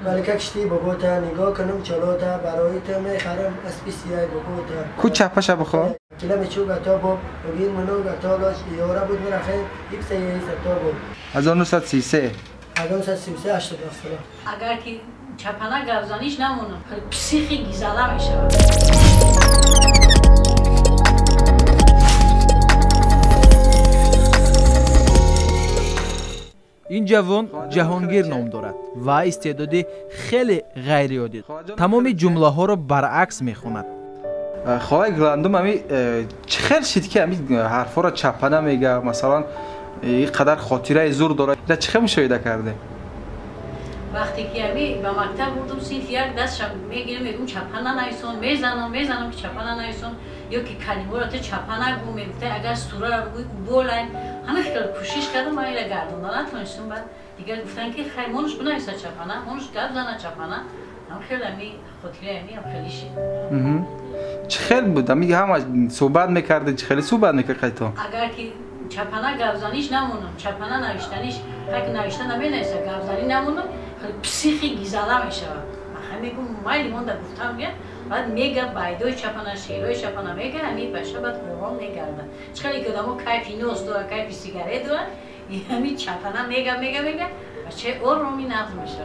ملکه کشتی بگوتا نگاه کنم چلوتا برای تو میخرم اسبی سیاه بگوتا کو چپش بخور کلم چو گتا بود ببین منو گتا لاش یارا بود میرخه یک سیه ستا بود 1933 1933 80 سال اگر که چپنه گوزانیش نمونم پسیخی گیزاله میشه. این جوان جهانگیر نام دارد و استعدادی خیلی غیرعادی دارد. تمام جمله ها را برعکس میخواند. خواهی گلندم امی چه خیلی شد که امی حرفا را چپنه میگه مثلا اینقدر خاطره زور داره اینا چه خیلی مشاهده کرده وقتی که امی به مکتب بودم صرف یک دستشم میگیرم میگم چپنه نیسون میزنم که چپنه نیسون یا که کلمه را تو چپنه بگو میگفته اگر سوره را بگوی بولن همه خیلی کوشش کردم من اینا گردوندن نتونستم بعد دیگه گفتن که خیلی منش بنویسه چپنه منش گپ زنه چپنه هم خیلی امی خاطره امی هم خیلی شد چه خیلی بود میگه هم صحبت میکرده چه خیلی صحبت میکرد تو اگر که چپنه گوزانیش نمونم چپنه نوشتنیش اگه نوشته نمی‌نویسه گوزانی نمونم خیلی پسیخی گیزاله میشه من میگم مایلی مونده گفتم میگه بعد میگه بایدوی چپنه شیروی چپنه میگه همین بشه بعد قرآن میگرده چقدر که دامو کیفی نوست داره کیفی سیگاره داره همین چپنه میگه چه اور رومی نقض میشه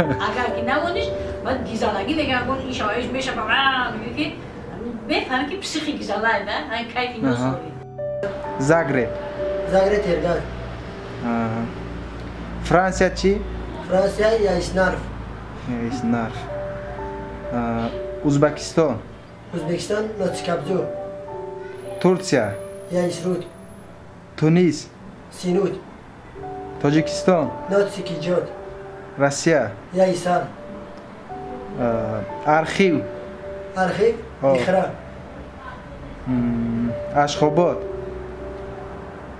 اگر که نمونیش بعد گیزالگی میگه اون این شمایش میشه با من میگه که بفهمی که پسیخی گیزاله ده همین کیفی نوست داری زاگرب ترگان فرانسیا چی؟ فرانسیا یا اسنارف ازبکستان نوتسکابزو ترکیه یا اسرود تونس سینود تاجیکستان نوتسکیجاد روسیه یا ایسان ارخیو اخرا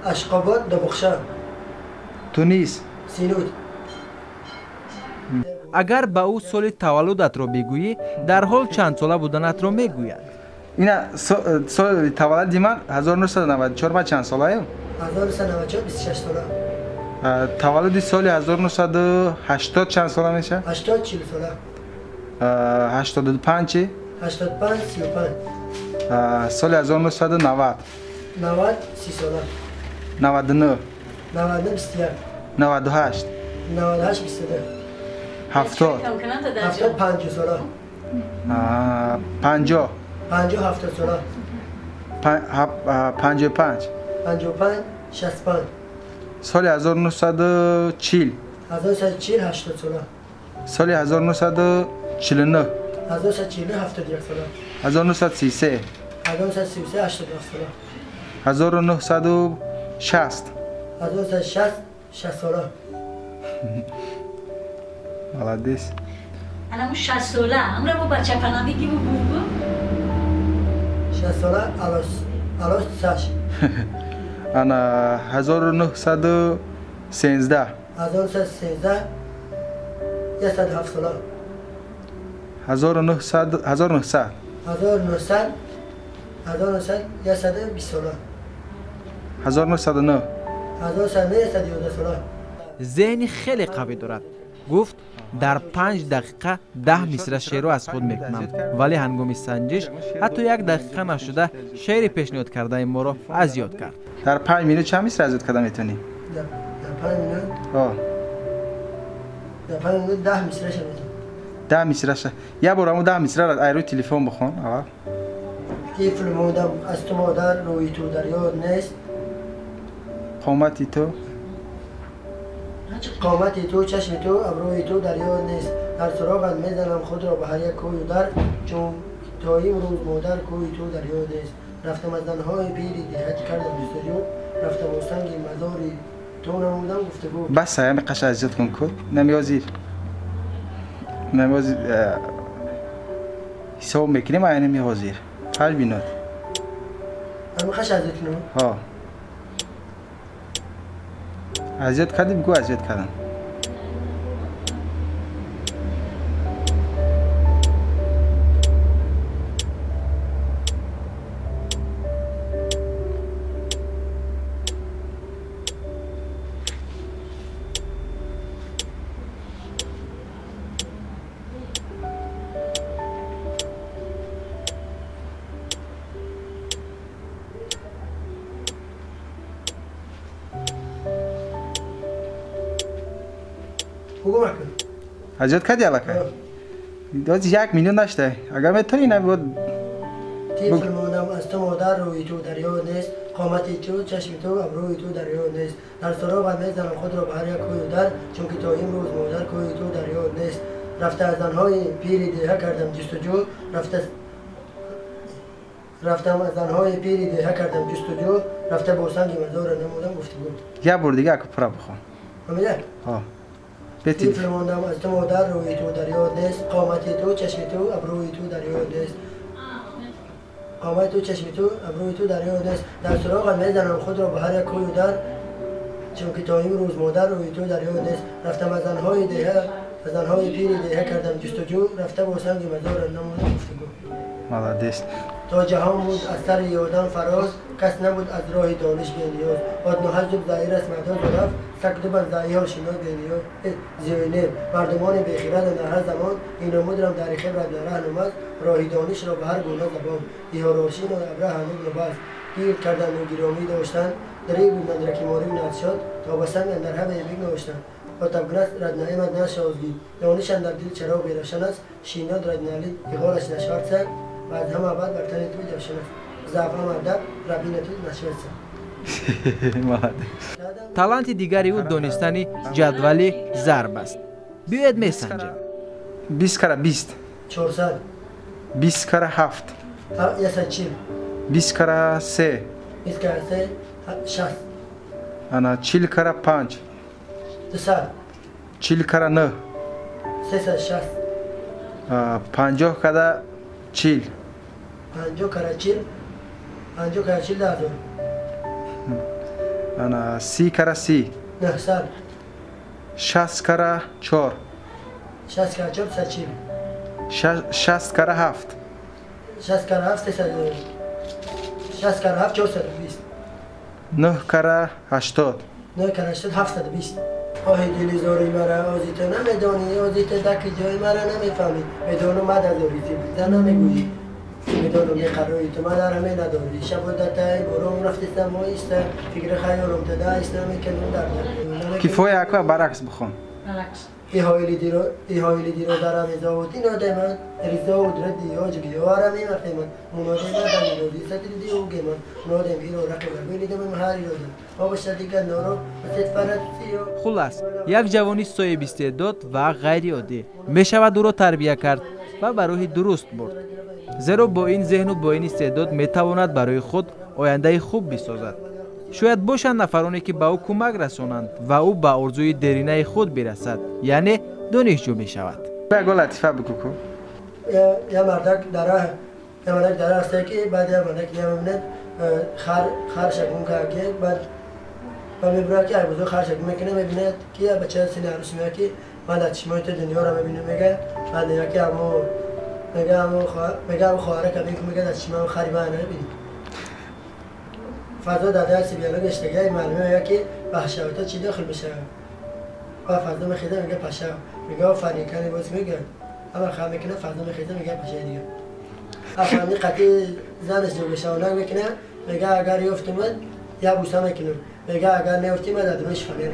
اشخاباد دبخشان تونس سینود اگر به او سال تولدت را بگویی در حال چند ساله بودنت را میگوید اینا سال تولد من 1994 من چند ساله ایم 1994 26 ساله تولد سال 1980 چند ساله میشه 80 40 ساله 85 چی 85 35 سال 1990 90 30 ساله 99 99 21 98 98 22 70 70 50 ساله 50 50 70 ساله 55 55 65 سال 1940 1940 80 ساله سال 1949 1940 71 ساله 1933 1933 80 ساله 1960 1960 60 ساله молодец انا مش 60 ساله عمره با بچه پناهی کی بود 60 ساله الاس ساش انا 1913 1913 107 ساله 1900 1900 120 ساله 1909 1911 ساله ذهنی خیلی قوی دارد. گفت در 5 دقیقه 10 مصرع شعر را از خود میکنم ولی هنگام سنجش حتی 1 دقیقه نشده شعر پیشنهاد کرده ما را از یاد کرد. در 5 مینوت چند مصرع از یاد کرده میتونی؟ در 5 مینوت در 5 مینوت 10 مصرع شد 10 مصرع شد یه بار همون 10 مصرع را ایرو تلفن بخون اول طفل مودم از تو مادر روی تو در یاد نیست قامتی تو چشم تو ابروی تو در یاد نیست در سراغت میزنم خود را به هر یک کوی در چون تا امروز مادر کوی تو در یاد نیست رفتم از زنهای پیری دهت کردم دوستریو رفتم و سنگ مزاری تو نمودم گفتگو بس همه قش اذیت کن کو نمیازی حساب میکنیم اینه میازیر هر بینات همه قش اذیت کنم ها اذیت کردیم گو اذیت کردن بگو مکن حاجت کردی الکه داد 1 میلیون نشته اگر میتونی نبود طفل مانم از تو مادر روی تو دریا نیست قامت تو چشم تو ابروی تو دریا نیست در سراغ میزنم خود را به هر یک کوی و در چون که تا امروز مادر کوی تو دریا نیست رفته از زنهای پیری دیه کردم جستجو رفتم از زنهای پیری دیه کردم جستجو رفته با سنگ مزار نمودم گفتگو یه بار دیگه اکو پرا بخون فهمیده؟ ها بتی طفل ماندم از تو مادر روی تو دریا نیست قامت تو چشم تو ابروی تو دریا نیست قامت تو چشم تو ابروی تو دریا نیست در سراغ میزنم خود را به هر یک کوی و در چون که تا امروز مادر روی تو دریا نیست رفتم از زنهای دیه از زنهای پیری دیه کردم جستجو رفته با سنگ مزار نمودم گفتگو مالادیس تا جهان بود از سر یادان فراز کس نبود از راه دانش بی‌نیاز آدم حجب ظاهر است مردم رفت سکت بر ظاهر شنا بی‌نیاز زیونه مردمان بی‌خرد در هر زمان این مدرم در خبرت نره نماز راه دانش را به هر گونه زبان دیهاراشین و ابره هنوز نباز گیر کردن و گرامی داشتن دری بود مدرکی ماری نشد تا به سنگ اندر همه بیگ نوشتن با تبگنس رد نعمت نشازگی دانش اندر دل چرا بیرشن است شیناد رد نالید اغالش نشورد سر و از همه بعد بر تن توی درشن است ضعف هم ادب ربین توی نشورد سر مالادیس таланти дигари ӯ донистани ҷадвали зарб аст. биёед месанҷем. 20 кара 20 400 20 кара 7 140 20 кара 3 20 کار 3 60 ana 40 kara 5 200 40 kara 9 360 50 kara 40 50 کار 40 50 کار 40 1000 ana 30 kara 30 900 60 kara 4 60 کار 4 140 60 kara 7 60 کار 7 300 60 کار 7 420 9 kara 80 9 کار 80 720 آهی دلی زاری مرا آزی تو نمیدانی آزی تو دک جای مرا نمیفهمی بدانو مدد داری زن نمیگویی بدانو میقراری تو مدر همه نداری شب و دتای برام رفتستم ما ایسته فکر خیالم تده ایسته میکنم در kifoya akwa baraks بخون برعکس ایهایلی دی رو درم ازاوتی ناده من ریزا و دردی یاج بیاره میمخی من مناده مدن نودی ستری دی او گمان مناده میرو رقم بینی دمم هری دادم آب شدیگر نارو بسید فرد سیو хулас як ҷавони соҳиби истеъдод ва ғайриоддӣ мешавад ӯро тарбия кард ва ба роҳи дуруст бурд зеро бо ин зеҳну бо ин истеъдод метавонад барои худ ояндаи хуб бисозад шояд бошанд нафароне ки ба ӯ кӯмак расонанд ва ӯ ба орзуи деринаи худ бирасад яъне донишҷӯ мешавад بگو لطیفه بگو کو یا مردک داره است که بعد یا مردک نمیبیند خر شکم که بعد و میبره که بزرگ خر شکم میکنه میبیند که بچه سینه عروس میگه که من در چشمای تو دنیا رو میبینم میگه بعد میگه که میگه خواهره که میگه در چشمای خری من نمیبینی فضا در درس بیولوژی اشتگاه معلومه میگه که وحشت چی داخل بشه و فضا میخیده میگه پشه میگه آفرین کنی باز میگه اما خواهر میکنه فضا میخیده میگه پشه دیگه افرانی قطعی زنش جو بشه اونک میکنه میگه اگر یفتمد یا بوسه میکنه میگه اگر نیفتیم در دروش فقیره